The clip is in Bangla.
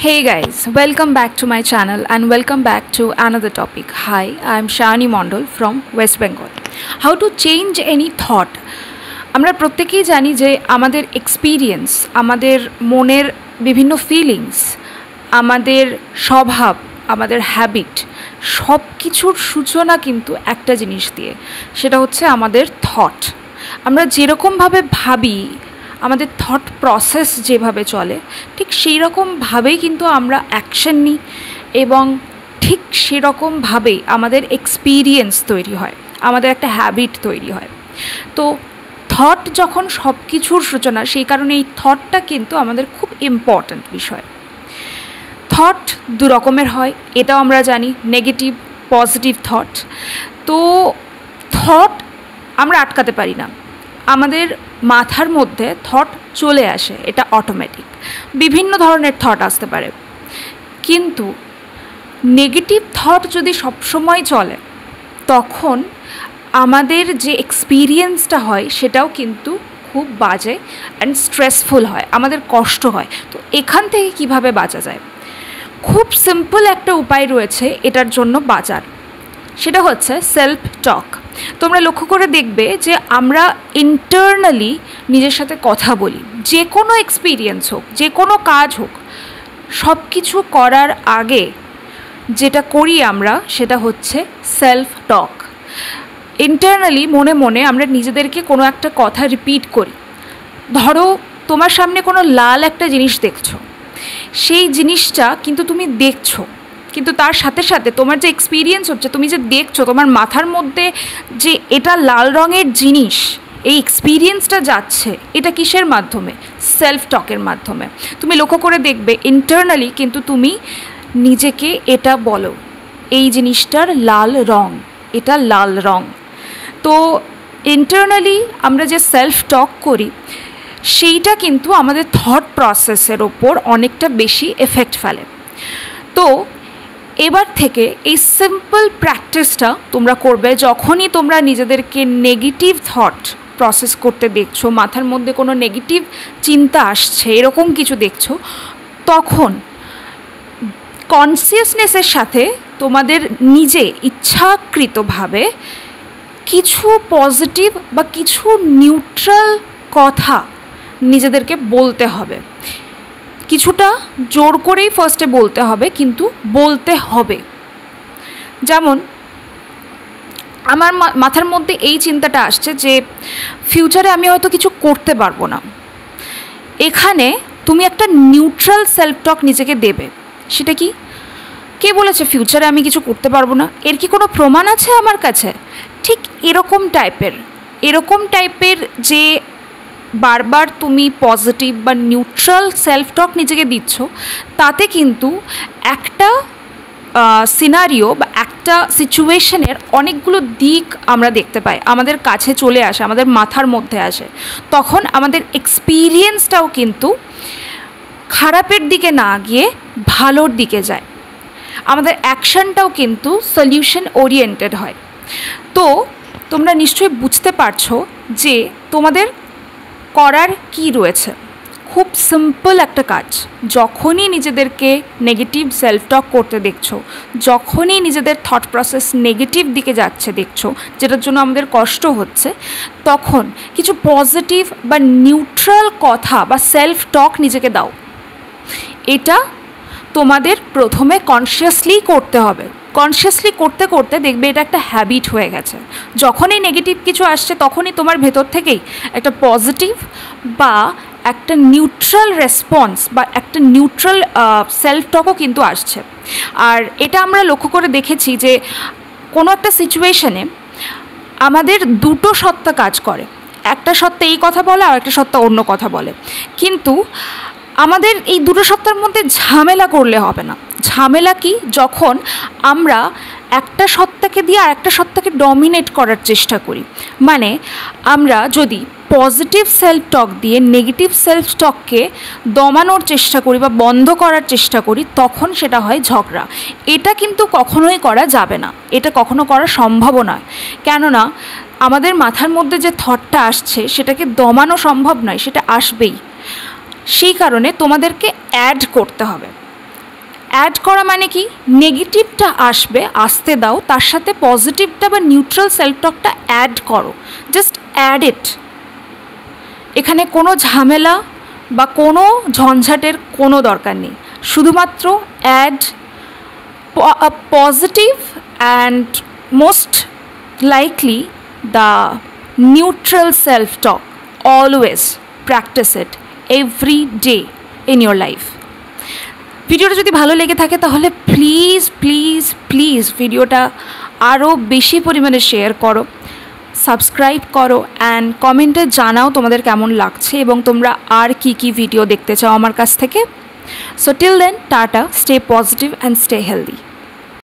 Hey guys, welcome back to my channel and welcome back to another topic. Hi, I am Shani Mondol from West Bengal. How to change any thought? আমরা প্রত্যেকেই জানি যে আমাদের এক্সপিরিয়েন্স, আমাদের মনের বিভিন্ন ফিলিংস, আমাদের স্বভাব, আমাদের হ্যাবিট সব কিছুর সূচনা কিন্তু একটা জিনিস দিয়ে, সেটা হচ্ছে আমাদের থট। আমরা যেরকমভাবে ভাবি, আমাদের থট প্রসেস যেভাবে চলে ঠিক সেই রকমভাবেই কিন্তু আমরা অ্যাকশন নিই এবং ঠিক সেরকমভাবেই আমাদের এক্সপিরিয়েন্স তৈরি হয়, আমাদের একটা হ্যাবিট তৈরি হয়। তো থট যখন সব কিছুর সূচনা, সেই কারণে এই থটটা কিন্তু আমাদের খুব ইম্পর্ট্যান্ট বিষয়। থট দু রকমের হয়, এটাও আমরা জানি, নেগেটিভ, পজিটিভ থট। তো থট আমরা আটকাতে পারি না, আমাদের মাথার মধ্যে থট চলে আসে, এটা অটোমেটিক। বিভিন্ন ধরনের থট আসতে পারে, কিন্তু নেগেটিভ থট যদি সবসময় চলে তখন আমাদের যে এক্সপিরিয়েন্সটা হয় সেটাও কিন্তু খুব বাজে অ্যান্ড স্ট্রেসফুল হয়, আমাদের কষ্ট হয়। তো এখান থেকে কিভাবে বাঁচা যায়? খুব সিম্পল একটা উপায় রয়েছে এটার জন্য বাঁচার, সেটা হচ্ছে সেলফ টক। তোমরা লক্ষ্য করে দেখবে যে আমরা ইন্টারনালি নিজের সাথে কথা বলি, যে কোনো এক্সপিরিয়েন্স হোক, যে কোনো কাজ হোক, সব কিছু করার আগে যেটা করি আমরা সেটা হচ্ছে সেলফ টক। ইন্টারনালি মনে মনে আমরা নিজেদেরকে কোনো একটা কথা রিপিট করি। ধরো তোমার সামনে কোনো লাল একটা জিনিস দেখছো, সেই জিনিসটা কিন্তু তুমি দেখছো, কিন্তু তার সাথে সাথে তোমার যে এক্সপিরিয়েন্স হচ্ছে, তুমি যে দেখছো, তোমার মাথার মধ্যে যে এটা লাল রঙের জিনিস, এই এক্সপিরিয়েন্সটা যাচ্ছে, এটা কিসের মাধ্যমে? সেলফ টকের মাধ্যমে। তুমি লক্ষ্য করে দেখবে ইন্টারনালি কিন্তু তুমি নিজেকে এটা বলো, এই জিনিসটার লাল রং, এটা লাল রং। তো ইন্টারনালি আমরা যে সেলফ টক করি সেইটা কিন্তু আমাদের থট প্রসেসের ওপর অনেকটা বেশি এফেক্ট ফেলে। তো এবার থেকে এই সিম্পল প্র্যাকটিসটা তোমরা করবে, যখনই তোমরা নিজেদেরকে নেগেটিভ থট প্রসেস করতে দেখছো, মাথার মধ্যে কোনো নেগেটিভ চিন্তা আসছে, এরকম কিছু দেখছো, তখন কনসিয়াসনেসের সাথে তোমাদের নিজে ইচ্ছাকৃতভাবে কিছু পজিটিভ বা কিছু নিউট্রাল কথা নিজেদেরকে বলতে হবে। কিছুটা জোর করেই ফার্স্টে বলতে হবে, কিন্তু বলতে হবে। যেমন আমার মাথার মধ্যে এই চিন্তাটা আসছে যে ফিউচারে আমি হয়তো কিছু করতে পারবো না। এখানে তুমি একটা নিউট্রাল সেলফ টক নিজেকে দেবে। সেটা কি? কে বলেছে ফিউচারে আমি কিছু করতে পারবো না? এর কি কোনো প্রমাণ আছে আমার কাছে? ঠিক এরকম টাইপের যে বারবার তুমি পজিটিভ বা নিউট্রাল সেলফ টক নিজেকে দিচ্ছ, তাতে কিন্তু একটা সিনারিও বা একটা সিচুয়েশনের অনেকগুলো দিক আমরা দেখতে পাই, আমাদের কাছে চলে আসে, আমাদের মাথার মধ্যে আসে। তখন আমাদের এক্সপিরিয়েন্সটাও কিন্তু খারাপের দিকে না গিয়ে ভালোর দিকে যায়, আমাদের অ্যাকশনটাও কিন্তু সলিউশন ওরিয়েন্টেড হয়। তো তোমরা নিশ্চয়ই বুঝতে পারছো যে তোমাদের করার কি রয়েছে। খুব সিম্পল একটা কাজ। যখনই নিজেদেরকে নেগেটিভ সেলফ টক করতে দেখছো, যখনই নিজেদের থট প্রসেস নেগেটিভ দিকে যাচ্ছে দেখছো, যেটার জন্য আমাদের কষ্ট হচ্ছে, তখন কিছু পজিটিভ বা নিউট্রাল কথা বা সেলফ টক নিজেকে দাও। এটা তোমাদের প্রথমে কনসিয়াসলি করতে হবে। কনসিয়াসলি করতে করতে দেখবে এটা একটা হ্যাবিট হয়ে গেছে। যখনই নেগেটিভ কিছু আসছে তখনই তোমার ভেতর থেকেই একটা পজিটিভ বা একটা নিউট্রাল রেসপন্স বা একটা নিউট্রাল সেলফ টকও কিন্তু আসছে। আর এটা আমরা লক্ষ্য করে দেখেছি যে কোনো একটা সিচুয়েশনে আমাদের দুটো সত্তা কাজ করে, একটা সত্তা এই কথা বলে আর একটা সত্তা অন্য কথা বলে, কিন্তু আমাদের এই দুটো সত্তার মধ্যে ঝামেলা করলে হবে না। ঝামেলা কি? যখন আমরা একটা সত্তাকে দিয়ে আর একটা সত্তাকে ডমিনেট করার চেষ্টা করি। মানে আমরা যদি পজিটিভ সেলফ টক দিয়ে নেগেটিভ সেলফ টককে দমানোর চেষ্টা করি বা বন্ধ করার চেষ্টা করি, তখন সেটা হয় ঝগড়া। এটা কিন্তু কখনোই করা যাবে না, এটা কখনো করা সম্ভব নয়। কেননা আমাদের মাথার মধ্যে যে থটটা আসছে সেটাকে দমানো সম্ভব নয়, সেটা আসবেই। সেই কারণে তোমাদেরকে অ্যাড করতে হবে। অ্যাড করা মানে কি, নেগেটিভটা আসতে দাও, তার সাথে পজিটিভটা বা নিউট্রাল সেলফ টকটা অ্যাড করো, জাস্ট অ্যাড ইট। এখানে কোনো ঝামেলা বা কোনো ঝঞ্ঝাটের কোনো দরকার নেই, শুধুমাত্র add positive and most likely the neutral self talk. Always practise it every day in your life. ভিডিওটা যদি ভালো লেগে থাকে তাহলে প্লিজ প্লিজ প্লিজ ভিডিওটা আরও বেশি পরিমাণে শেয়ার করো, সাবস্ক্রাইব করো অ্যান্ড কমেন্টে জানাও তোমাদের কেমন লাগছে এবং তোমরা আর কি ভিডিও দেখতে চাও আমার কাছ থেকে। So till then, tata, stay positive and stay healthy.